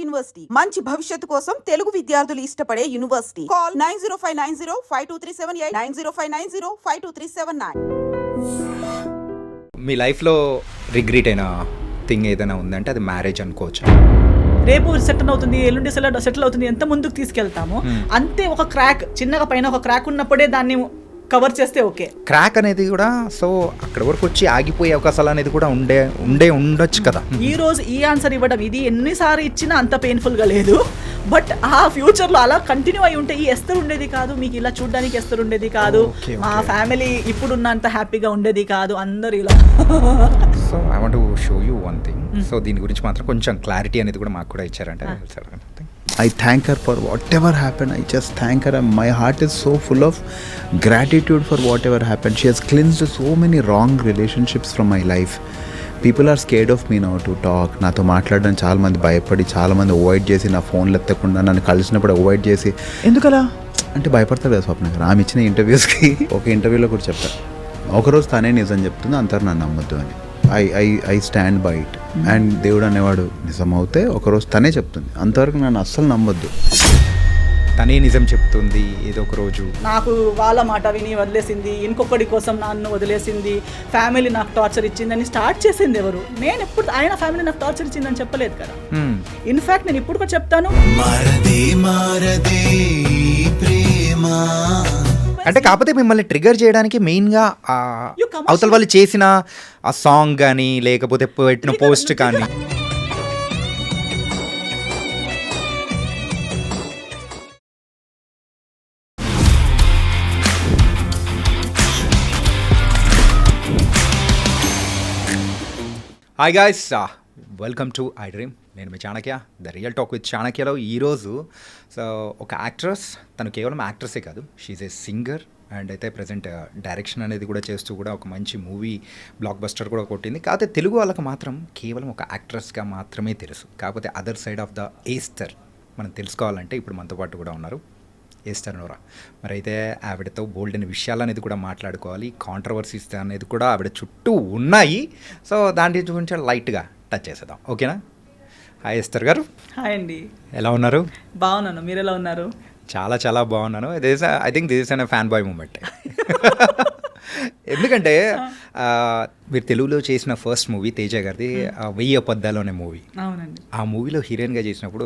University మంచి భవిష్యత్తు కోసం తెలుగు విద్యార్థులు ఇష్టపడే యూనివర్సిటీ. కాల్ 9059052378 9059052379. మీ లైఫ్లో రిగ్రెట్ అయిన థింగ్ ఏదైనా ఉందంటే అది మ్యారేజ్ అనుకోవచ్చు. రేపు సెటిల్ అవుతుంది, ఎల్లుండి సెటిల్ అవుతుంది, ఎంత ముందుకు తీసుకెళ్తామో అంతే. ఒక క్రాక్ చిన్నగా పైన ఒక క్రాక్ ఉన్నప్పుడే దాన్ని కవర్ చేస్తే ఓకే. క్రాక్ అనేది కూడా సో అక్కడ వరకు వచ్చి ఆగిపోయే అవకాశాలు అనేది కూడా ఉండొచ్చు కదా. ఈ రోజు ఈ ఆన్సర్ ఇవ్వడం ఇది ఎన్నిసార్లు ఇచ్చినా అంత పెయిన్ఫుల్ గా లేదు. బట్ ఆ ఫ్యూచర్ లో అలా కంటిన్యూ అయి ఉంటే ఈ ఎస్తర్ ఉండేది కాదు, మీకు ఇలా చూడడానికి ఎస్తర్ ఉండేది కాదు, మా ఫ్యామిలీ ఇప్పుడున్నంత హ్యాపీగా ఉండేది కాదు, అందరు ఇలా. So I want to show you one thing. So దీని గురించి మాత్రం కొంచెం క్లారిటీ అనేది కూడా మాకు కూడా ఇచ్చారంటే I thank her for whatever happened. I just thank her, and my heart is so full of gratitude for whatever happened. She has cleansed so many wrong relationships from my life. People are scared of me now to talk. నాతో మాట్లాడడానికి చాలా మంది భయపడి, చాలా మంది avoid చేసి, నా ఫోన్లు ఎత్తకుండా నన్ను కలిసినప్పుడు అవాయిడ్ చేసి, ఎందుకలా అంటే భయపడతారు కదా స్వప్న గారు. ఆమె ఇచ్చిన ఇంటర్వ్యూస్కి ఒక ఇంటర్వ్యూలో కూడా చెప్పారు, ఒకరోజు తనే నిజం చెప్తుంది, అంటారు నన్ను నమ్మొద్దు అని. I stand by it. And దేవుడు అనేవాడు నిజమవుతే ఒకరోజు తనే చెప్తుంది, అంతవరకు నన్ను అస్సలు నమ్మొద్దు. తనే నిజం చెప్తుంది. ఏదో ఒక రోజు నాకు వాళ్ళ మాట విని వదిలేసింది, ఇంకొకటి కోసం నన్ను వదిలేసింది, ఫ్యామిలీ నాకు టార్చర్ ఇచ్చిందని స్టార్ట్ చేసింది ఎవరు? నేను ఎప్పుడు ఆయన ఫ్యామిలీ నాకు టార్చర్ ఇచ్చిందని చెప్పలేదు కదా. ఇన్ఫాక్ట్ నేను ఇప్పుడు కూడా చెప్తాను, అంటే కాకపోతే మిమ్మల్ని ట్రిగర్ చేయడానికి మెయిన్గా అవతల వాళ్ళు చేసిన ఆ సాంగ్ కానీ లేకపోతే పెట్టిన పోస్ట్ కానీ. Hi guys, welcome to I dream. నేను మీ Chanakya, the real talk with చాణక్యలో ఈరోజు సో ఒక యాక్ట్రెస్, తను కేవలం యాక్ట్రెసే కాదు, షీఈ్ ఏ సింగర్ అండ్ అయితే ప్రజెంట్ డైరెక్షన్ అనేది కూడా చేస్తూ కూడా ఒక మంచి మూవీ బ్లాక్ బస్టర్ కూడా కొట్టింది. కాకపోతే తెలుగు వాళ్ళకి మాత్రం కేవలం ఒక యాక్ట్రెస్గా మాత్రమే తెలుసు. కాకపోతే other side of the Aster మనం తెలుసుకోవాలంటే ఇప్పుడు మనతో పాటు కూడా ఉన్నారు ఏస్టర్ నోరా. మరి అయితే ఆవిడతో బోల్డ్ అనే విషయాలు అనేది కూడా మాట్లాడుకోవాలి, కాంట్రవర్సీస్ అనేది కూడా ఆవిడ చుట్టూ ఉన్నాయి. సో దాని గురించి లైట్గా టచ్ చేసేద్దాం, ఓకేనా? హాయ్ ఏస్టర్ గారు. హాయ్ అండి, ఎలా ఉన్నారు? బాగున్నాను, మీరు ఎలా ఉన్నారు? చాలా చాలా బాగున్నాను. I think this is an fan boy moment. ఎందుకంటే మీరు తెలుగులో చేసిన ఫస్ట్ మూవీ తేజ గారిది 1000 అబద్ధాలు అనే మూవీ. అవునండి. ఆ మూవీలో హీరోయిన్గా చేసినప్పుడు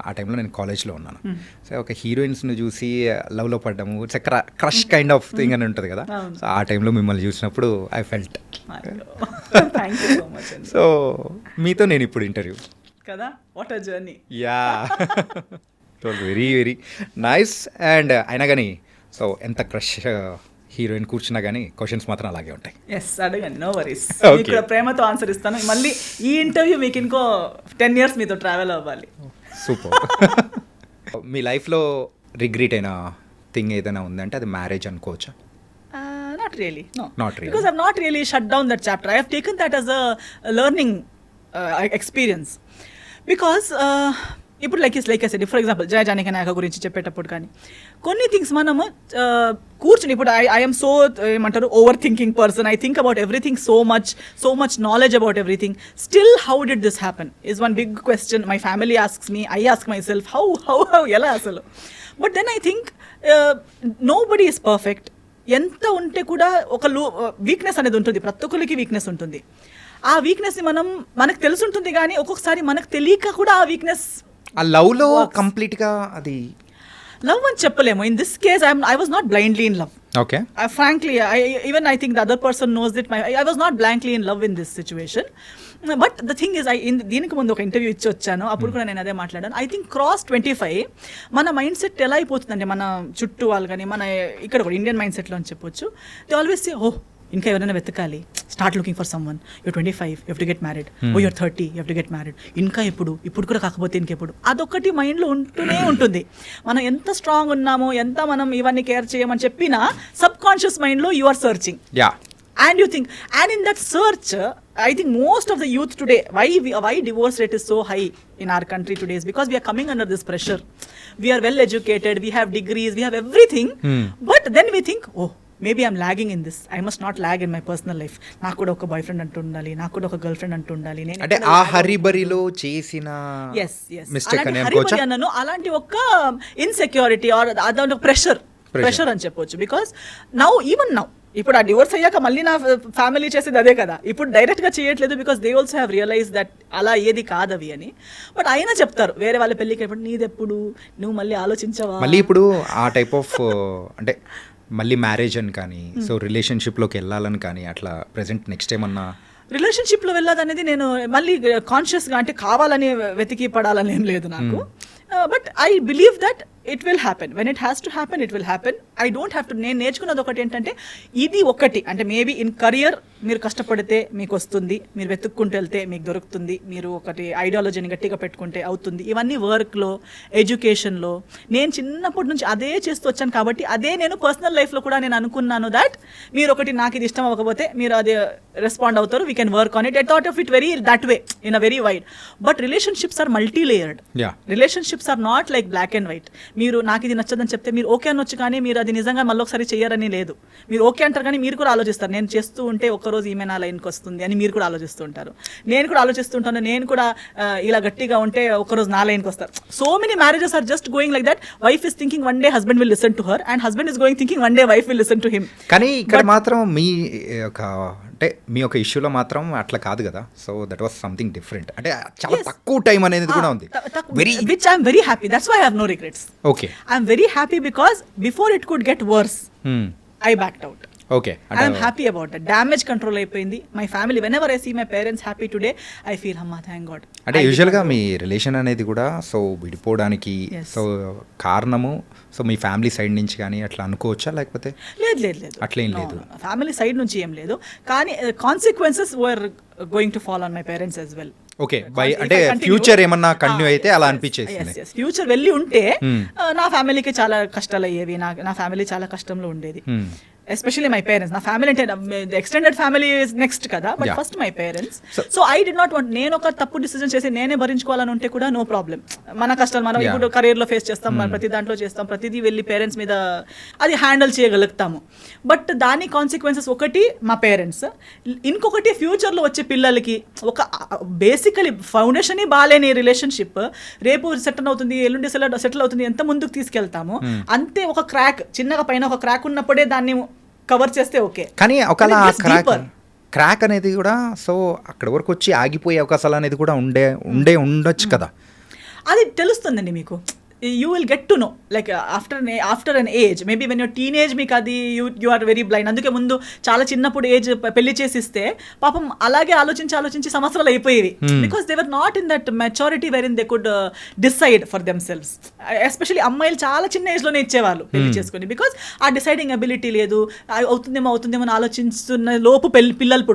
ఆ టైంలో నేను కాలేజ్లో ఉన్నాను. సో ఒక హీరోయిన్స్ని చూసి లవ్లో పడ్డాము, it's crush kind of thing అని ఉంటుంది కదా. సో ఆ టైంలో మిమ్మల్ని చూసినప్పుడు ఐ ఫెల్ట్. సో మీతో నేను ఇప్పుడు ఇంటర్వ్యూ కదా, what a journey. Yeah, very very nice. And అయినా కానీ సో ఎంత క్రష్ హీరోయిన్ కూర్చున్నా కానీ క్వశ్చన్స్ మాత్రం అలాగే ఉంటాయి. ఎస్, అడగండి, నో వరీస్. ఇక్కడ ప్రేమతో ఆన్సర్ ఇస్తాను. మళ్ళీ ఈ ఇంటర్వ్యూ మీకు ఇంకో 10 years మీతో ట్రావెల్ అవ్వాలి. సూపర్. మీ లైఫ్లో రిగ్రెట్ అయిన థింగ్ ఏదైనా ఉందంటే అది మ్యారేజ్ అనుకోవచ్చా? Not really, no. Not really. Because I've not really shut down that chapter. I have taken that as a learning experience. Because ఇప్పుడు like I said, for example Jaya Janaki Nayaka గురించి చెప్పేటప్పుడు కానీ కొన్ని థింగ్స్ మనము కూర్చుని, ఇప్పుడు ఐఎమ్ సో ఏమంటారు over thinking person. I think about everything so much knowledge about everything. Still how did this happen is one big question. My family asks me, I ask myself how ఎలా అసలు. But then I think nobody is perfect. ఎంత ఉంటే కూడా ఒక weakness అనేది ఉంటుంది, ప్రతి ఒక్కరికి వీక్నెస్ ఉంటుంది. ఆ వీక్నెస్ని మనకు తెలుసుంటుంది కానీ ఒక్కొక్కసారి మనకు తెలియక కూడా ఆ వీక్నెస్ ఆ లవ్లో కంప్లీట్గా అది లవ్ అని చెప్పలేము. In this case I was not blindly in love. Okay, frankly I think the other person knows that I was not blankly in love in this situation. But the thing is, దీనికి ముందు ఒక interview ఇచ్చి వచ్చాను, అప్పుడు కూడా నేను అదే మాట్లాడాను. ఐ థింక్ క్రాస్ 25 మన మైండ్ సెట్ ఎలా అయిపోతుందంటే, మన చుట్టూ వాళ్ళు కానీ మన ఇక్కడ కూడా ఇండియన్ మైండ్ సెట్లో అని చెప్పొచ్చు. దే ఆల్వేస్ సే, ఇంకా ఎవరైనా వెతకాలి, start looking for someone, you're 25, you have to get married, you're 30, you have to get married, ఇంకా ఇప్పుడు కూడా కాకపోతే ఇంకెప్పుడు. అదొకటి మైండ్లో ఉంటూనే ఉంటుంది. మనం ఎంత స్ట్రాంగ్ ఉన్నామో, ఎంత మనం ఇవన్నీ కేర్ చేయమని చెప్పినా సబ్ కాన్షియస్ మైండ్లో you are searching. Yeah. And you think, and in that search, I think most of the youth today, why divorce rate is so high in our country today is because we are coming under this pressure. We are well educated, we have degrees, we have everything, but then we think, maybe I'm logging in this, I must not log in my personal life. నాకు కూడా ఒక boy friend అంటూ ఉండాలి, నాకు కూడా ఒక girl friend అంటూ ఉండాలి. నేను అంటే ఆ హరిబరిలో చేసిన మిస్టేక్ అని అనుకోవచ్చా? అన్నను అలాంటి ఒక ఇన్సెక్యూరిటీ ఆర్ అదొక ప్రెషర్ అని చెప్పొచ్చు. బికాస్ ఈవెన్ నౌ ఇప్పుడు ఆ డివోర్స్ అయ్యాక మళ్ళీ నా ఫ్యామిలీ చేసేది అదే కదా, ఇప్పుడు డైరెక్ట్గా చేయట్లేదు. Because they also have realize that అలా ఏది కాదవి అని. బట్ అయినా చెప్తారు వేరే వాళ్ళ పెళ్ళికి ఎప్పుడు నీదెప్పుడు, నువ్వు మళ్ళీ ఆలోచించవా. మళ్ళీ ఇప్పుడు ఆ టైప్ ఆఫ్ అంటే మళ్ళీ మ్యారేజ్ అని కానీ సో రిలేషన్షిప్లోకి వెళ్ళాలని కానీ అట్లా ప్రెసెంట్ నెక్స్ట్ ఏమన్నా రిలేషన్షిప్లో వెళ్ళాలనేది నేను మళ్ళీ కాన్షియస్గా అంటే కావాలని వెతికి పడాలని ఏం లేదు నాకు. But I believe that it will happen. When it has to happen it will happen. I don't have to. నేను నేర్చుకున్నది ఒకటి ఏంటంటే ఇది ఒకటి అంటే మేబీ ఇన్ కరియర్ మీరు కష్టపడితే మీకు వస్తుంది, మీరు వెతుక్కుంటూ వెళ్తే మీకు దొరుకుతుంది, మీరు ఒకటి ఐడియాలజీని గట్టిగా పెట్టుకుంటే అవుతుంది. ఇవన్నీ వర్క్లో, ఎడ్యుకేషన్లో నేను చిన్నప్పటి నుంచి అదే చేస్తూ వచ్చాను కాబట్టి అదే నేను పర్సనల్ లైఫ్లో కూడా నేను అనుకున్నాను దట్ మీరు ఒకటి నాకు ఇది ఇష్టం అవ్వకపోతే మీరు అదే రెస్పాండ్ అవుతారు, we can work on it. I thought of it very that way in a very wide. But relationships are multi layered. Relationships are not like black and white. మీరు నాకు ఇది నచ్చదని చెప్తే మీరు ఓకే అనొచ్చు, కానీ మీరు అది నిజంగా మళ్ళీ ఒకసారి చేయరని లేదు. మీరు ఓకే అంటారు కానీ మీరు కూడా ఆలోచిస్తారు, నేను చేస్తూ ఉంటే ఒక్కరోజు ఈమె నా లైన్కి వస్తుంది అని మీరు కూడా ఆలోచిస్తూ ఉంటారు. నేను కూడా ఆలోచిస్తుంటాను, నేను కూడా ఇలా గట్టిగా ఉంటే ఒకరోజు నా లైన్కి వస్తారు. So many marriages are just going like that. Wife is thinking one day husband will listen to her and husband is going thinking one day wife will listen to him. కానీ ఇక్కడ మాత్రం మీ ఒక అంటే మీ ఒక ఇష్యూలో మాత్రం అట్లా కాదు కదా. So that was something different. అంటే చాలా తక్కువ టైం అనేది కూడా ఉంది. Which I'm very happy. That's why I have no regrets. Okay. I'm very happy because before it could get worse, I backed out. Okay. I'm happy about that. Damage control అయిపోయింది. My family, whenever I see my parents happy today, I feel, Amma, thank God. అంటే యూజువల్గా మీ relation అనేది కూడా so విడిపోవడానికి so కారణము so మీ family side నుంచి కానీ అట్లా అనుకోవచ్చా, లేకపోతే లేదు అట్లేం లేదు, ఫ్యామిలీ సైడ్ నుంచి ఏం లేదు, కానీ consequences were going to fall on my parents as well. Okay. By అంటే ఫ్యూచర్ ఏమన్నా కంటిన్యూ అయితే అలా అనిపించేసింది. ఫ్యూచర్ వెళ్ళి ఉంటే నా ఫ్యామిలీకి చాలా కష్టాలు అయ్యేవి, నా ఫ్యామిలీ చాలా కష్టంలో ఉండేది. Especially my parents. నా ఫ్యామిలీ అంటే ఎక్స్టెండెడ్ ఫ్యామిలీ ఇస్ నెక్స్ట్ కదా, but first my parents. So I did not want, నేను ఒక తప్పు డిసిజన్ చేసి నేనే భరించుకోవాలని ఉంటే కూడా నో ప్రాబ్లం. మన కష్టాలు మనం ఇప్పుడు కెరీర్లో ఫేస్ చేస్తాం, మనం ప్రతి దాంట్లో చేస్తాం, ప్రతిదీ వెళ్ళి పేరెంట్స్ మీద అది హ్యాండిల్ చేయగలుగుతాము. బట్ దాని కాన్సిక్వెన్సెస్ ఒకటి మా పేరెంట్స్, ఇంకొకటి ఫ్యూచర్లో వచ్చే పిల్లలకి ఒక బేసికలీ ఫౌండేషన్ బాగాలేని రిలేషన్షిప్ రేపు సెటిల్ అవుతుంది, ఎల్లుండి సెటిల్ అవుతుంది, ఎంత ముందుకు తీసుకెళ్తాము అంతే. ఒక క్రాక్ చిన్నగా పైన ఒక క్రాక్ ఉన్నప్పుడే దాన్ని కవర్ చేస్తే ఓకే, కానీ ఒకవేళ క్రాక్ అనేది కూడా సో అక్కడ వరకు వచ్చి ఆగిపోయే అవకాశాలు అనేది కూడా ఉండొచ్చు కదా. అది తెలుస్తుందండి మీకు. You will get to know like after an age, maybe when you're teenage మీకు అది you are very blind. అందుకే ముందు చాలా చిన్నప్పుడు ఏజ్ పెళ్లి చేసిస్తే పాపం అలాగే ఆలోచించి సంవత్సరాలు అయిపోయేవి. Because they were not in that maturity wherein they could decide for themselves. Especially అమ్మాయిలు చాలా చిన్న ఏజ్లోనే ఇచ్చేవాళ్ళు పెళ్లి చేసుకుని, బికాస్ ఆ డిసైడింగ్ అబిలిటీ లేదు. అవుతుందేమో అని ఆలోచిస్తున్న లోపు పిల్లలు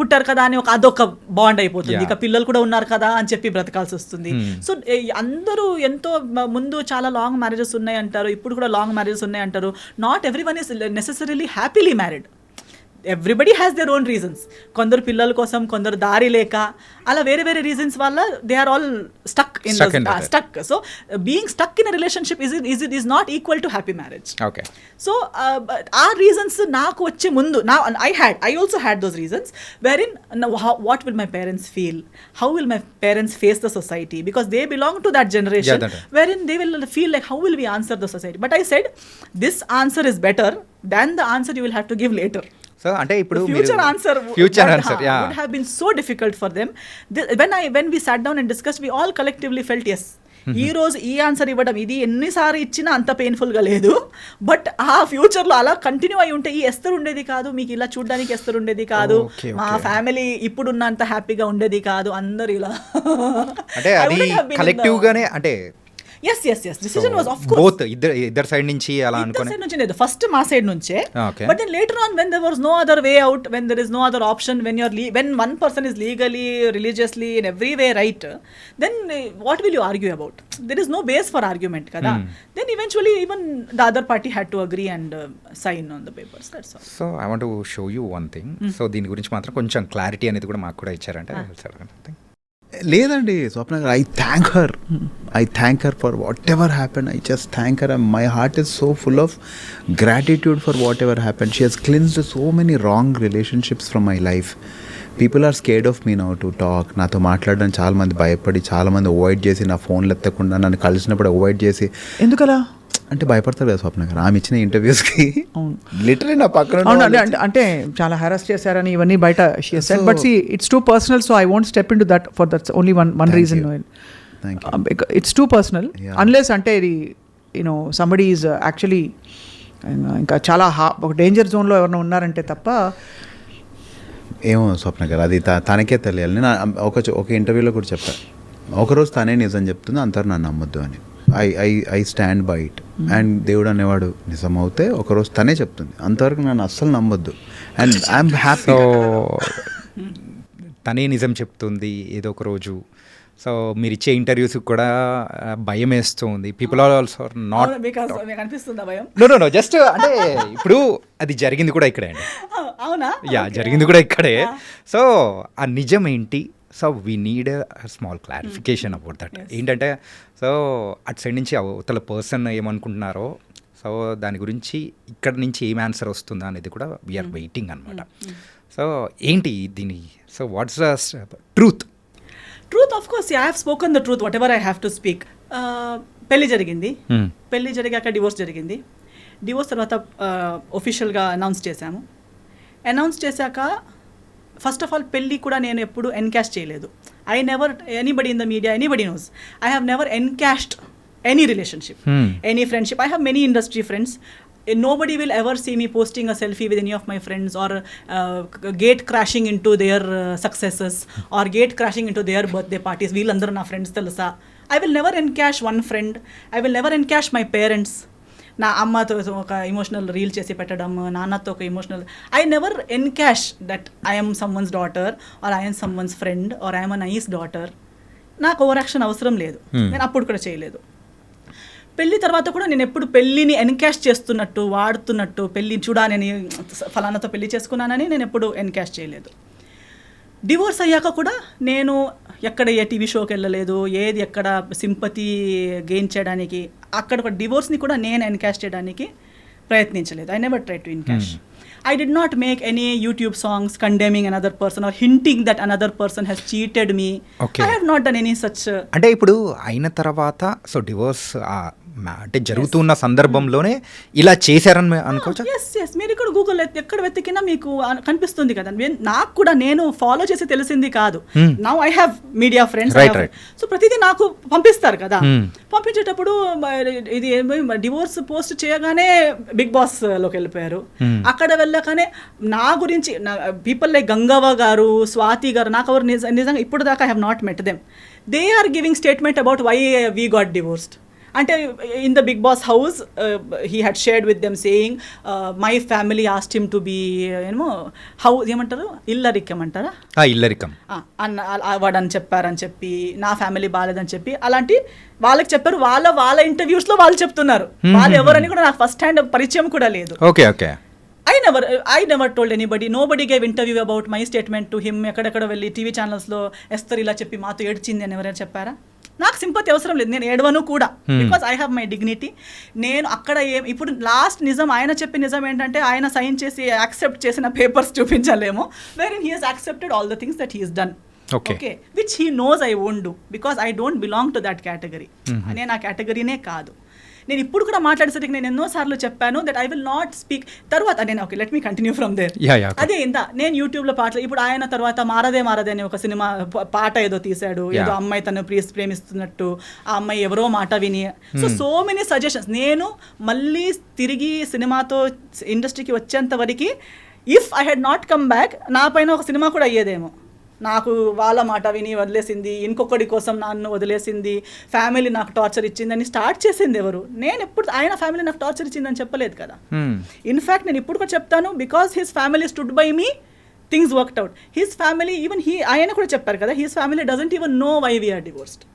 పుట్టారు కదా అని అదొక బాండ్ అయిపోతుంది. ఇక పిల్లలు కూడా ఉన్నారు కదా అని చెప్పి బ్రతకాల్సి వస్తుంది. సో అందరూ ఎంతో ముందు చాలా లాంగ్ మ్యారేజెస్ ఉన్నాయి అంటారు, ఇప్పుడు కూడా లాంగ్ మ్యారేజెస్ ఉన్నాయి అంటారు. Not everyone is necessarily happily married. Everybody has their own reasons. కొందరు పిల్లల కోసం, కొందరు దారి లేక, అలా వేరే రీజన్స్ వల్ల they are all stuck. So being stuck in a relationship is not equal to happy marriage. Okay. So ఆ రీజన్స్ నాకు వచ్చే ముందు I also had those reasons wherein what will my parents feel, how will my parents face the society, because they belong to that generation wherein they will feel like how will we answer the society. But I said this answer is better than the answer you will have to give later. So అంటే ఇప్పుడు future answer would have been so difficult for them. When we sat down and discussed, we all collectively felt yes, ఈ రోజు ఈ answer ఇవ్వడం ఇది ఎన్నిసార్లు ఇచ్చినా అంత పెయిన్ఫుల్గా లేదు. బట్ ఆ ఫ్యూచర్లో అలా కంటిన్యూ అయి ఉంటే ఈ ఎస్తరు ఉండేది కాదు, మీకు ఇలా చూడడానికి ఎస్తరు ఉండేది కాదు, మా ఫ్యామిలీ ఇప్పుడున్నంత హ్యాపీగా ఉండేది కాదు. అందరు ఇలా అంటే అది కలెక్టివ్ గానే అంటే yes decision was of course both ఇద్దరు సైడ్ నుంచి అలా అనుకోని సైడ్ నుంచి లేదు, ఫస్ట్ మా సైడ్ నుంచే. But then later on when there was no other way out, when there is no other option, when one person is legally, religiously, in every way right, then what will you argue about? There is no base for argument kada. Then eventually even the other party had to agree and sign on the papers. That's all. So I want to show you one thing. So దీని గురించి మాత్రం కొంచెం clarity అనేది కూడా మాకు కూడా ఇచ్చారంటే లేదండి స్వప్న గారు, I thank her for whatever happen. I just thank her. My heart is so full of gratitude for whatever happen. She has cleansed so many wrong relationships from my life. People are scared of me now to talk. నాతో మాట్లాడడానికి చాలామంది భయపడి, చాలామంది avoid చేసి, నా ఫోన్లు ఎత్తకుండా నన్ను కలిసినప్పుడు అవాయిడ్ చేసి. ఎందుకలా అంటే భయపడతారు కదా స్వప్న గారు, ఆమె ఇచ్చిన ఇంటర్వ్యూస్కి అవును. లిటరలీ నా పక్కన అవును అంటే చాలా హెరాస్ చేశారని ఇవన్నీ బయట but see it's too personal, so I won't step in to that for that's only one reason. It's too personal unless అంటే ఇది యూనో సంబడి ఈజ్ యాక్చువల్లీ ఇంకా చాలా ఒక డేంజర్ జోన్లో ఎవరైనా ఉన్నారంటే తప్ప. ఏమో స్వప్న గారు, అది తనకే తెలియాలి. నేను ఒక ఇంటర్వ్యూలో కూడా చెప్పాను, ఒకరోజు తనే నిజం చెప్తుంది, అంతరు నన్ను నమ్మొద్దు అని. I stand by it. And దేవుడు అనేవాడు నిజం అవుతే ఒకరోజు తనే చెప్తుంది, అంతవరకు నన్ను అస్సలు నమ్మొద్దు. And I'm happy. తనే నిజం చెప్తుంది ఏదో ఒక రోజు. సో మీరు ఇచ్చే ఇంటర్వ్యూస్ కూడా భయం వేస్తుంది. పీపుల్ ఆర్ ఆల్సో నాట్ అనిపిస్తుందా భయం? నో జస్ట్ అంటే ఇప్పుడు అది జరిగింది కూడా ఇక్కడే అండి. అవునా? యా, జరిగింది కూడా ఇక్కడే. సో ఆ నిజం ఏంటి? So we need small clarification about that. ఏంటంటే సో అటు సైడ్ నుంచి అవతల పర్సన్ ఏమనుకుంటున్నారో, సో దాని గురించి ఇక్కడ నుంచి ఏం ఆన్సర్ వస్తుందా అనేది కూడా వీఆర్ వెయిటింగ్ అనమాట. సో ఏంటి దీని, so what's the truth? Truth of course I have spoken the truth whatever I have to speak. పెళ్లి జరిగింది, పెళ్లి జరిగాక డివోర్స్ జరిగింది. డివోర్స్ తర్వాత ఒఫిషియల్గా అనౌన్స్ చేశాము. అనౌన్స్ చేశాక ఫస్ట్ ఆఫ్ ఆల్ పెళ్ళి కూడా నేను ఎప్పుడు ఎన్కాష్ చేయలేదు. I never, anybody in the media, anybody knows, I have never encashed any relationship, any friendship. I have many industry friends. Nobody will ever see me posting a selfie with any of my friends or gate crashing into their successes or gate crashing into their birthday parties. వీళ్ళందరూ నా friends తెలుసా? I will never encash one friend. I will never encash my parents. నా అమ్మతో ఒక emotional reel చేసి పెట్టడం, నాన్నతో ఒక emotional. I never encash that I M someone's daughter or I M someone's friend or I M a nice daughter. నాకు over action అవసరం లేదు, నేను అప్పుడు కూడా చేయలేదు. పెళ్లి తర్వాత కూడా నేను ఎప్పుడు పెళ్ళిని ఎన్కాష్ చేస్తున్నట్టు, వాడుతున్నట్టు, పెళ్ళి చూడాలని ఫలానాతో పెళ్లి చేసుకున్నానని నేను ఎప్పుడు ఎన్కాష్ చేయలేదు. డివోర్స్ అయ్యాక కూడా నేను ఎక్కడ ఏ టీవీ షోకి వెళ్ళలేదు, ఏది ఎక్కడ సింపతి గెయిన్ చేయడానికి, అక్కడ ఒక డివోర్స్ని కూడా నేను ఎన్కాష్ చేయడానికి ప్రయత్నించలేదు. I never try to encash. I did not make any YouTube songs condemning another person or hinting that another person has cheated me. Okay. I have not done any such. అంటే ఇప్పుడు అయిన తర్వాత so divorce అంటే జరుగుతున్న సందర్భంలోనే ఇలా చేశారని అనుకోవచ్చా? ఎస్ మీరు ఇక్కడ గూగుల్ ఎక్కడ వెతికినా మీకు కనిపిస్తుంది కదా. నాకు కూడా నేను ఫాలో చేసి తెలిసింది కాదు. Now I have media friends, so ప్రతిదీ నాకు పంపిస్తారు కదా. పంపించేటప్పుడు ఇది డివోర్స్ పోస్ట్ చేయగానే బిగ్ బాస్ లోకి వెళ్ళిపోయారు. అక్కడ వెళ్ళగానే నా గురించి పీపుల్ లైక్ గంగవ్వ గారు, స్వాతి గారు, నాకు ఎవరు నిజంగా ఇప్పుడు దాకా I have not met them. They are giving statement about why we got divorced. అంటే in the Bigg Boss house he had shared with them saying my family asked him to be ఏమో house ఏమంటారు, ఇల్లరికం అంటారా, ఇల్లరికం అన్న వాడని చెప్పారని చెప్పి, నా ఫ్యామిలీ బాగాలేదని చెప్పి అలాంటి వాళ్ళకి చెప్పారు. వాళ్ళ ఇంటర్వ్యూస్లో వాళ్ళు చెప్తున్నారు. వాళ్ళు ఎవరని కూడా నాకు ఫస్ట్ హ్యాండ్ పరిచయం కూడా లేదు. Okay okay. I never told anybody. Nobody gave interview about my statement to him. ఎక్కడెక్కడ వెళ్ళి టీవీ ఛానల్స్లో ఎస్తర్ ఇలా చెప్పి మాతో ఏడ్చింది అని ఎవరైనా చెప్పారా? నాకు సింపతి అవసరం లేదు, నేను ఏడవను కూడా. Because I have my dignity. నేను అక్కడ ఇప్పుడు లాస్ట్ నిజం ఆయన చెప్పిన నిజం ఏంటంటే ఆయన సైన్ చేసి యాక్సెప్ట్ చేసిన పేపర్స్ చూపించలేము, wherein he has accepted all the things that he has done. Okay, which he knows I won't do because I don't belong to that category. నేను ఆ కేటగిరీనే కాదు. నేను ఇప్పుడు కూడా మాట్లాడేసరికి నేను ఎన్నోసార్లు చెప్పాను that I will not speak. తర్వాత నేను okay let me continue from there. అదే నేను యూట్యూబ్లో పాటలు, ఇప్పుడు ఆయన తర్వాత మారదే అని ఒక సినిమా పాట ఏదో తీశాడు, ఏదో అమ్మాయి తను ప్రేమిస్తున్నట్టు, ఆ అమ్మాయి ఎవరో మాట విని, సో మెనీ సజెషన్స్. నేను మళ్ళీ తిరిగి సినిమాతో ఇండస్ట్రీకి వచ్చేంత వరకు if I had not come back నా పైన ఒక సినిమా కూడా అయ్యేదేమో. నాకు వాళ్ళ మాట విని వదిలేసింది, ఇంకొకటి కోసం నన్ను వదిలేసింది, ఫ్యామిలీ నాకు టార్చర్ ఇచ్చిందని స్టార్ట్ చేసింది ఎవరు? నేను ఎప్పుడు ఆయన ఫ్యామిలీ నాకు టార్చర్ ఇచ్చిందని చెప్పలేదు కదా. ఇన్ఫ్యాక్ట్ నేను ఇప్పుడు కూడా చెప్తాను, because his family stood by me, things worked out. His family even ఆయన కూడా చెప్పారు కదా, his family doesn't even know why we are divorced.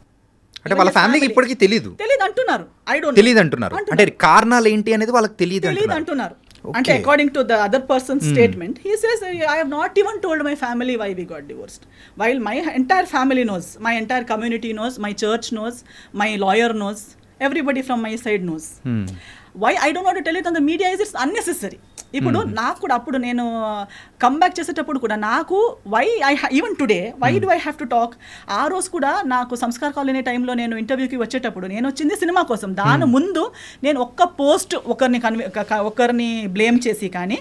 అంటే వాళ్ళ ఫ్యామిలీకి ఇప్పటికీ తెలియదు అంటున్నారు. ఐ డోంట్ తెలియదు అంటున్నారు. అంటే కారణాలు ఏంటి అనేది వాళ్ళకి తెలియదు అంటున్నారు. అంటే according to the other person statement he says I have not even told my family why we got divorced while my entire family knows, my entire community knows, my church knows, my lawyer knows, everybody from my side knows. Why I don't want to tell it on the media is it's unnecessary. ఇప్పుడు నాకు కూడా అప్పుడు నేను comeback చేసేటప్పుడు కూడా నాకు why even today why do I have to talk. ఆ రోజు కూడా నాకు సంస్కార్ కాలనీ టైంలో నేను ఇంటర్వ్యూకి వచ్చేటప్పుడు నేను వచ్చింది సినిమా కోసం. దాని ముందు నేను ఒక్క పోస్ట్ ఒకరిని బ్లేమ్ చేసి కానీ,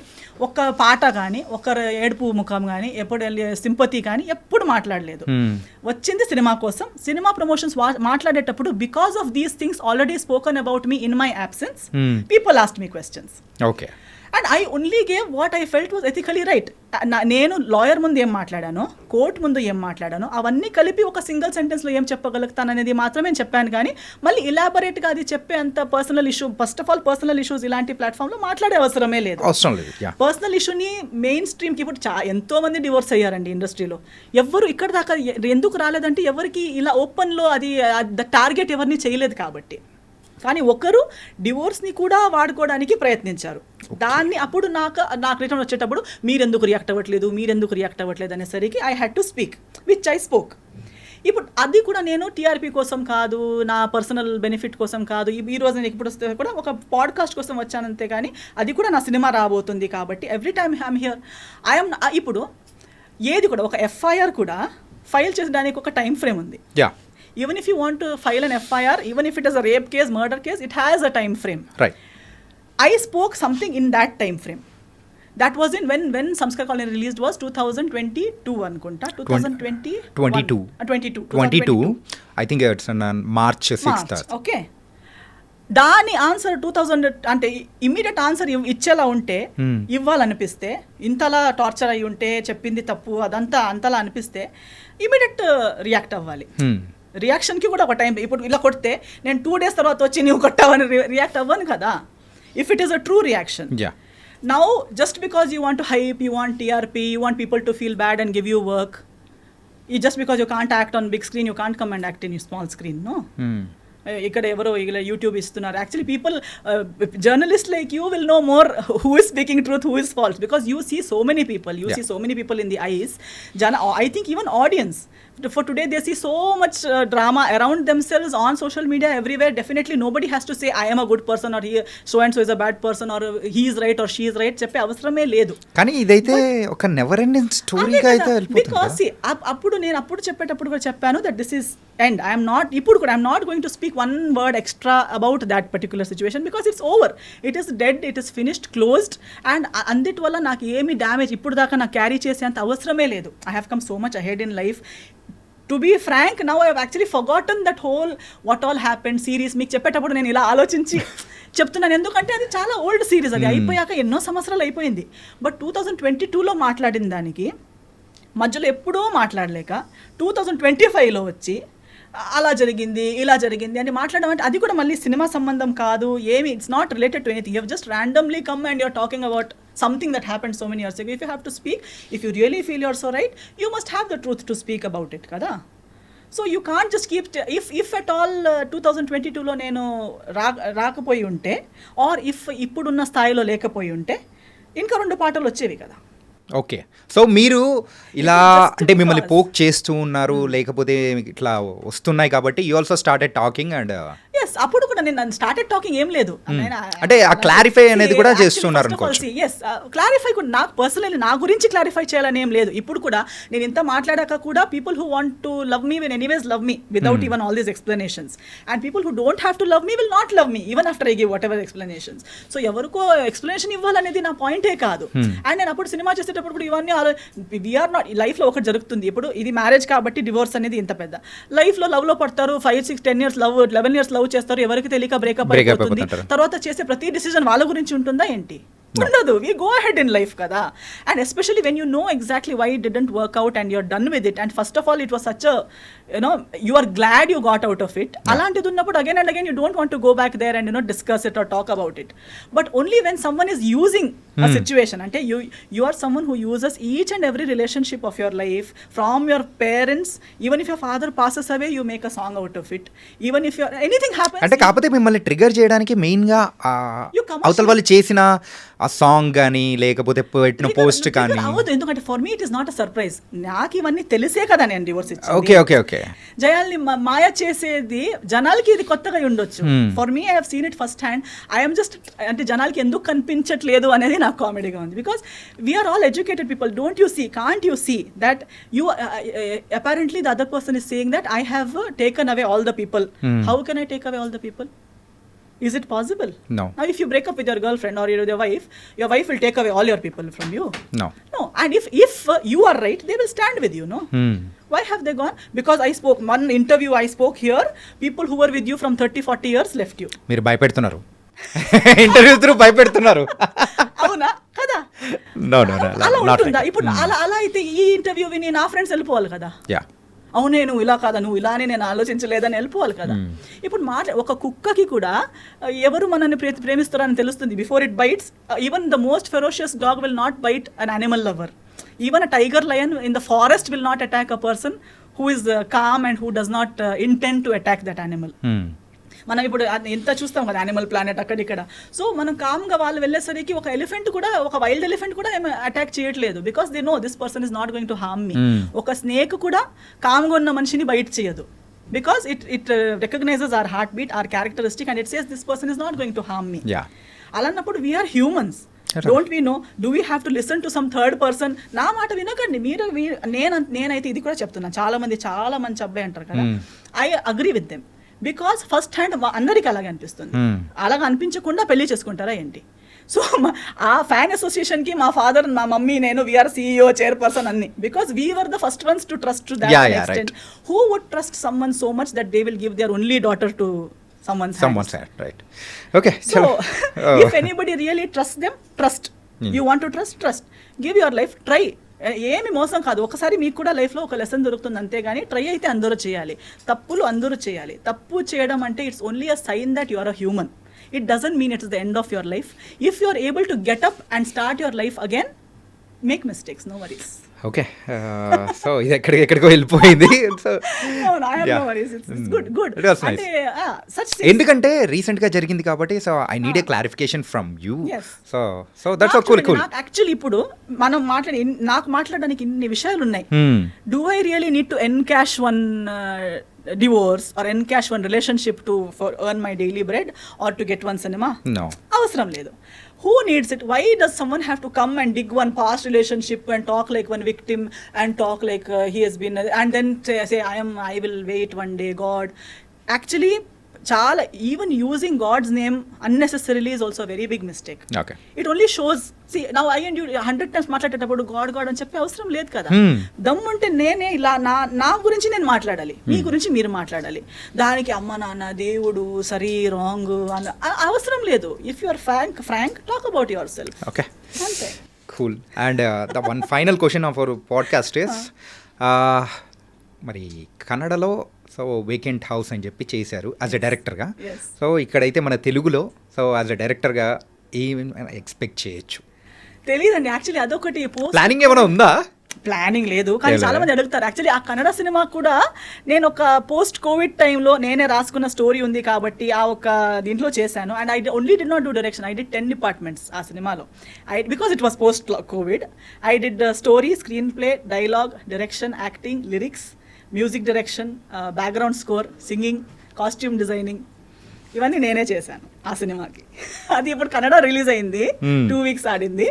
ఒక్క పాట కానీ, ఒకరు ఏడుపు ముఖం కానీ, ఎప్పుడు సింపతి కానీ ఎప్పుడు మాట్లాడలేదు. వచ్చింది సినిమా కోసం. సినిమా ప్రమోషన్స్ మాట్లాడేటప్పుడు because of these things already spoken about me in my absence, people asked me questions. Okay. And I only gave what I felt was ethically right. నేను లాయర్ ముందు ఏం మాట్లాడానో, court ముందు ఏం మాట్లాడానో అవన్నీ కలిపి ఒక సింగిల్ సెంటెన్స్లో ఏం చెప్పగలుగుతాననేది మాత్రమే చెప్పాను. కానీ మళ్ళీ ఇలాబొరేట్గా అది చెప్పే అంత personal issue, first of all personal issues ఇలాంటి ప్లాట్ఫామ్లో మాట్లాడే అవసరమే లేదు. పర్సనల్ ఇష్యూని మెయిన్ స్ట్రీమ్కి ఇప్పుడు ఎంతో మంది డివోర్స్ అయ్యారండి ఇండస్ట్రీలో. ఎవరు ఇక్కడ దాకా ఎందుకు రాలేదంటే ఎవరికి ఇలా ఓపెన్లో అది ద టార్గెట్ ఎవరిని చేయలేదు కాబట్టి. కానీ ఒకరు డివోర్స్ని కూడా వాడుకోవడానికి ప్రయత్నించారు. దాన్ని అప్పుడు నాకు రిటర్న్ వచ్చేటప్పుడు మీరెందుకు రియాక్ట్ అవ్వట్లేదు అనేసరికి I had to speak which I spoke. ఇప్పుడు అది కూడా నేను టీఆర్పీ కోసం కాదు, నా పర్సనల్ బెనిఫిట్ కోసం కాదు. ఈ రోజు నేను ఇప్పుడు వస్తే కూడా ఒక పాడ్కాస్ట్ కోసం వచ్చానంతే. కానీ అది కూడా నా సినిమా రాబోతుంది కాబట్టి ఎవ్రీ టైమ్ ఐఎమ్ హియర్. ఇప్పుడు ఏది కూడా ఒక ఎఫ్ఐఆర్ కూడా ఫైల్ చేసడానికి ఒక టైం ఫ్రేమ్ ఉంది. Even if you want to file an FIR, even if it is a rape case, murder case, it has a time frame. Right. I spoke something in that time frame. That was in when Samskar Colony released was 2022 anukunta. 22. I think it's on March 6th. Okay. దాని answer 2000 అంటే immediate answer ఇచ్చేలా ఉంటే, ఇవ్వాలనిపిస్తే, ఇంతలా torture అయి ఉంటే, చెప్పింది తప్పు అదంతా అంతలా అనిపిస్తే ఇమ్మీడియట్ రియాక్ట్ అవ్వాలి. రియాక్షన్కి కూడా ఒక టైం. ఇప్పుడు ఇలా కొడితే నేను 2 days తర్వాత వచ్చి నువ్వు కొట్టావని రియాక్ట్ అవ్వను కదా. If it is a true reaction. Now just because you want to hype, you want TRP, you want people to feel bad and give you work, just because you can't act on big screen, you can't come and act in you small screen. No, ఇక్కడ ఎవరో ఇలా YouTube ఇస్తున్నారు. Actually people, journalist like you will know more who is speaking truth, who is false, because you see so many people, see so many people in the eyes. I think even audience for today they see so much drama around themselves on social media everywhere. Definitely nobody has to say I am a good person or he so and so is a bad person or he is right or she is right చెప్పే అవసరమే లేదు. కానీ ఇదైతే ఒక never ending స్టోరీగా అయితే వెళ్ళిపోతుంది. Because అప్పుడు నేను చెప్పేటప్పుడు కూడా చెప్పాను that this is end. I am not going to speak one word extra about that particular situation because it's over. It is dead, it is finished, closed, and అందుటి వల్ల నాకు ఏమి డ్యామేజ్ ఇప్పుడు దాకా నాకు క్యారీ చేసేంత అవసరమే లేదు. I have come so much ahead in life. To be frank, now I have actually forgotten that whole what all happened series. మీకు చెప్పేటప్పుడు నేను ఇలా ఆలోచించి చెప్తున్నాను, ఎందుకంటే అది చాలా ఓల్డ్ సిరీస్. అది అయిపోయాక ఎన్నో సంవత్సరాలు అయిపోయింది. బట్ 2022లో మాట్లాడిన దానికి మధ్యలో ఎప్పుడూ మాట్లాడలేక 2025లో వచ్చి అలా జరిగింది ఇలా జరిగింది అని మాట్లాడడం అంటే అది కూడా మళ్ళీ సినిమా సంబంధం కాదు ఏమి. It's not related to anything. You have just randomly come and you're talking about something that happened so many years ago. If you have to speak, if you really feel you're so right, you must have the truth to speak about it kada. So you can't just keep if at all 2022లో నేను రాకపోయి ఉంటే or if ఇప్పుడున్న స్థాయిలో లేకపోయి ఉంటే ఇంకా 2 పాటలు వచ్చేవి కదా. ఓకే, సో మీరు ఇలా అంటే మిమ్మల్ని పోక్ చేస్తూ ఉన్నారు, లేకపోతే ఇట్లా వస్తున్నాయి కాబట్టి you also started talking and yes అప్పుడు కూడా నేను స్టార్టెడ్ టాకింగ్ ఏం లేదు. అంటే ఆ క్లారిఫై అనేది కూడా చేస్తున్నారు అనుకోవచ్చు. ఎస్ క్లారిఫై కూడా నాకు పర్సనల్లీ నా గురించి క్లారిఫై చేయాలని ఏం లేదు. ఇప్పుడు కూడా నేను ఇంత మాట్లాడాక కూడా people who want to love me will anyways love me without even all these explanations, and people who don't have to love me will not love me even after I give what ever explanations. So ఎవరికో explanation ఇవ్వాలనేది నా పాయింటే కాదు. And నేను అప్పుడు cinema చేసేటప్పుడు కూడా ఇవన్నీ వీఆర్ నాట్ లైఫ్లో ఒకటి జరుగుతుంది. ఇప్పుడు ఇది మ్యారేజ్ కాబట్టి డివోర్స్ అనేది ఇంత పెద్ద లైఫ్లో లవ్లో పడతారు, 5, 6, 10 years లవ్, 11 years లవ్ చేస్తారు, ఎవరికి తెలియక బ్రేకప్ అయిపోతుంది. తర్వాత చేసే ప్రతి డిసిజన్ వాళ్ళ గురించి ఉంటుందా ఏంటి? ఉండదు. We go ahead in life కదా. And especially when you know exactly why it didn't work out and you're done with it, and first of all it was such a you are glad you got out of it. Alantidi unnappudu again and again you don't want to go back there and discuss it or talk about it. But only when someone is using a situation, ante you are someone who uses each and every relationship of your life, from your parents, even if your father passes away you make a song out of it, even if anything happens. అంటే కాకపోతే మిమ్మల్ని trigger చేయడానికి మెయిన్గా You come అవతల వాళ్ళు చేసిన ఆ song కానీ లేకపోతే పెట్టిన పోస్ట్ కానీ. అవదు, ఎందుకంటే for me it is not a surprise. నాకు ఇవన్నీ తెలిసే కదా నేను డివోర్స్ ఇచ్చింది. Okay okay okay. జయాల్ని మాయ చేసేది జనాలకి ఇది కొత్తగా ఉండొచ్చు. For me I have seen it first hand. I'm just అంటే జనాలకి ఎందుకు కనిపించట్లేదు అనేది నాకు కామెడీగా ఉంది. Because we are all educated people. Don't you see, can't you see that you apparently the other person is saying that I have taken away all the people. How can I take away all the people? Is it possible? No. Now if you break up with your girlfriend or your wife will take away all your people from you. No. And if you are right, they will stand with you, no? Why have they gone? Because I spoke one interview, I spoke here, people who were with you from 30-40 years left you. మీరు భయపెడుతున్నారు, interview through భయపెడుతున్నారు. అవునా కదా? No, అలా ఉంటుందా? ఇప్పుడు అలా అయితే ఈ interview విని నా ఫ్రెండ్స్ వెళ్ళిపోవాలి కదా. Yeah. అవునే నువ్వు ఇలా కాదా, నువ్వు ఇలానే నేను ఆలోచించలేదని వెళ్ళిపోవాలి కదా. ఇప్పుడు ఒక కుక్కకి కూడా ఎవరు మనల్ని ప్రేమిస్తారని తెలుస్తుంది. Before it bites, even the most ferocious dog will not bite an animal lover. Even a tiger lion in the forest will not attack a person who is calm and who does not intend to attack that animal. మనం ఇప్పుడు ఎంత చూస్తాం కదా animal planet అక్కడిక్కడ. So మనం కామ్గా వాళ్ళు వెళ్ళేసరికి ఒక ఎలిఫెంట్ కూడా, ఒక వైల్డ్ ఎలిఫెంట్ కూడా ఏమి అటాక్ చేయట్లేదు. Because they know this person is not going to harm me. ఒక స్నేక్ కూడా కామ్గా ఉన్న మనిషిని బైట్ చేయదు. Because it recognizes our heart beat, our characteristic, and it says this person is not going to harm me. అలాన్నప్పుడు we are humans. Don't we know, do we have to listen to some third person? నా మాట వినకండి మీరు. నేనైతే ఇది కూడా చెప్తున్నాను, చాలా మంచి అబ్బాయి అంటారు కదా, I agree with them. Because first hand అందరికి అలాగే అనిపిస్తుంది. అలాగ అనిపించకుండా పెళ్లి చేసుకుంటారా ఏంటి? సో ఆ ఫ్యాన్ అసోసియేషన్కి మా ఫాదర్, మా మమ్మీ, నేను వీఆర్ CEO, చైర్పర్సన్ అన్ని. Because we were the first ones to trust to that extent. Who would trust someone so much that they will give their only daughter to someone's hand, right? Okay, so if anybody really trusts them, trust. You want to trust. Give your life, try. ఏమి మోసం కాదు. ఒకసారి మీకు కూడా లైఫ్లో ఒక lesson దొరుకుతుంది అంతే, కానీ ట్రై అయితే అందరూ చేయాలి. తప్పులు అందరూ చేయాలి. తప్పు చేయడం అంటే it's only a sign that you are a human. It doesn't mean it's the end of your life. If you are able to get up and start your life again, make mistakes, no worries. Okay, so ఇది ఎక్కడికో వెళ్ళిపోయింది. ఎందుకంటే recent గా జరిగింది కాబట్టి, so I need a clarification from you. So that's cool. Actually ఇప్పుడు మనం నాకు మాట్లాడడానికి ఇన్ని విషయాలు ఉన్నాయి. Do I really need to encash one divorce or encash one relationship for earn my daily bread or to get one cinema? No. Avasram ledu. Who needs it? Why does someone have to come and dig one past relationship and talk like one victim and talk like he has been, and then say I will wait one day, God? Actually, చాలా, even using God's name unnecessarily is also very big mistake. It only shows, see now I and you 100 times మాట్లాడేటప్పుడు God అని చెప్పే అవసరం లేదు కదా. దమ్ముంటే నేనే ఇలా నా గురించి నేను మాట్లాడాలి, మీ గురించి మీరు మాట్లాడాలి. దానికి అమ్మ నాన్న దేవుడు సరి రాంగ్ అని అవసరం లేదు. If you are frank talk about yourself. Okay, అంతే. Cool. And the one final question of our podcast is, మరి కన్నడలో సో వేకెంట్ హౌస్ అని చెప్పి చేశారు యాజ్ ఎ డైరెక్టర్గా. సో ఇక్కడైతే మన తెలుగులో సో యాజ్ ఎ డైరెక్టర్గా ఏమి ఎక్స్పెక్ట్ చేయొచ్చు? తెలియదండి యాక్చువల్లీ. అదొకటి ప్లానింగ్ ఏమైనా ఉందా? ప్లానింగ్ లేదు, కానీ చాలా మంది అడుగుతారు. యాక్చువల్లీ ఆ కన్నడ సినిమా కూడా నేను ఒక పోస్ట్ కోవిడ్ టైంలో నేనే రాసుకున్న స్టోరీ ఉంది కాబట్టి ఆ ఒక దీంట్లో చేశాను. And I only did not do direction, I did 10 departments ఆ సినిమాలో. Because it was post Covid. I did story, screen play, dialogue, direction, acting, lyrics, music direction, background score, singing, costume designing, ఇవన్నీ నేనే చేశాను ఆ సినిమాకి. అది ఇప్పుడు Kannada release అయింది, 2 weeks ఆడింది.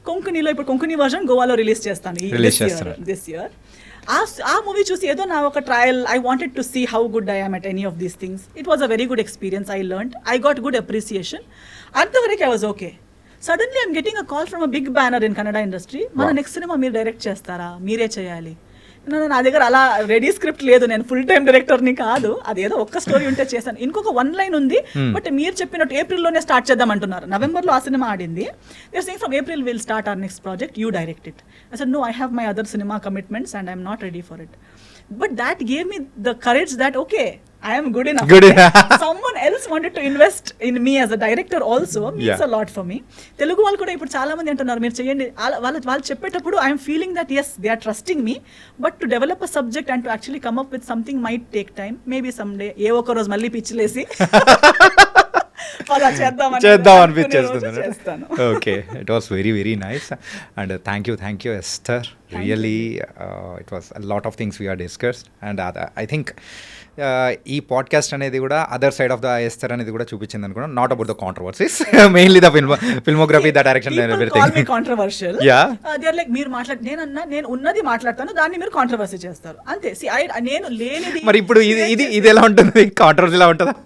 కొంకణిలో ఇప్పుడు కొంకణి వర్షన్ గోవాలో రిలీజ్ చేస్తాను దిస్ ఇయర్. ఆ మూవీ చూసి ఏదో నా ఒక trial, I wanted to see how good I am at any of these things. It was a very good experience. I learned, I got good appreciation. అంతవరకు I was okay. Suddenly I'm getting a call from a big banner in Kannada industry. మన next cinema మీరు direct చేస్తారా, మీరే చేయాలి. నా దగ్గర అలా ready script లేదు, నేను ఫుల్ టైం డైరెక్టర్ని కాదు. అదేదో ఒక్క స్టోరీ ఉంటే చేశాను. ఇంకొక 1 line ఉంది, బట్ మీరు చెప్పినట్టు ఏప్రిల్లోనే స్టార్ట్ చేద్దాం అంటున్నారు. నవంబర్లో ఆ సినిమా ఆడింది. They saying from April will start our next project, you direct it. I said no, I have my other cinema commitments and I'm not ready for it. But that gave me the courage that okay I am good enough. Good Okay? enough. Someone else wanted to invest in me as a director also means Yeah. a lot for me. Telugu వాళ్ళు కూడా ఇప్పుడు చాలా మంది అంటున్నారు మీరు చేయండి వాళ్ళు చెప్పేటప్పుడు I'm feeling that as they are trusting me but to develop a subject and to actually come up with something might take time maybe some day ఏ ఒక్క రోజు మళ్ళీ పిచ్చిలేసి అలా చేద్దాం అనిపించేస్తుంది. చేస్తాను. Okay, it was very very nice and thank you Esther. Really it was lot of things we are discussed and I think ఈ పాడ్కాస్ట్ అనేది కూడా other side of the Esther అనేది కూడా చూపించింది అనుకున్నా, not about the controversies, mainly the filmography, the direction, controversial. They are like మీరు నేను ఉన్నది మాట్లాడతాను దాన్ని మీరు కాంట్రవర్సీ చేస్తారు అంతే. నేను లేనిది మరి ఇప్పుడు ఇది ఎలా ఉంటుంది, కాంట్రవర్సీ ఎలా ఉంటుందా?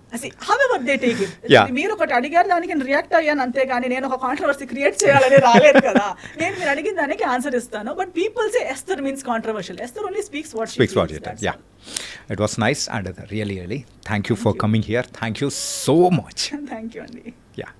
however they take it. Yeah. మీరు ఒకటి అడిగారు దానికి నేను రియాక్ట్ అయ్యాను అంతే కానీ నేను ఒక కాంట్రవర్సీ క్రియేట్ చేయాలని రాలేదు కదా. నేను మీరు అడిగిన దానికి ఆన్సర్ ఇస్తాను but people say ఎస్థర్ means controversial. ఎస్థర్ only speaks what she Speaks. Yeah, it was nice and really thank you for coming here. Thank you so much. Thank you అండి. Yeah.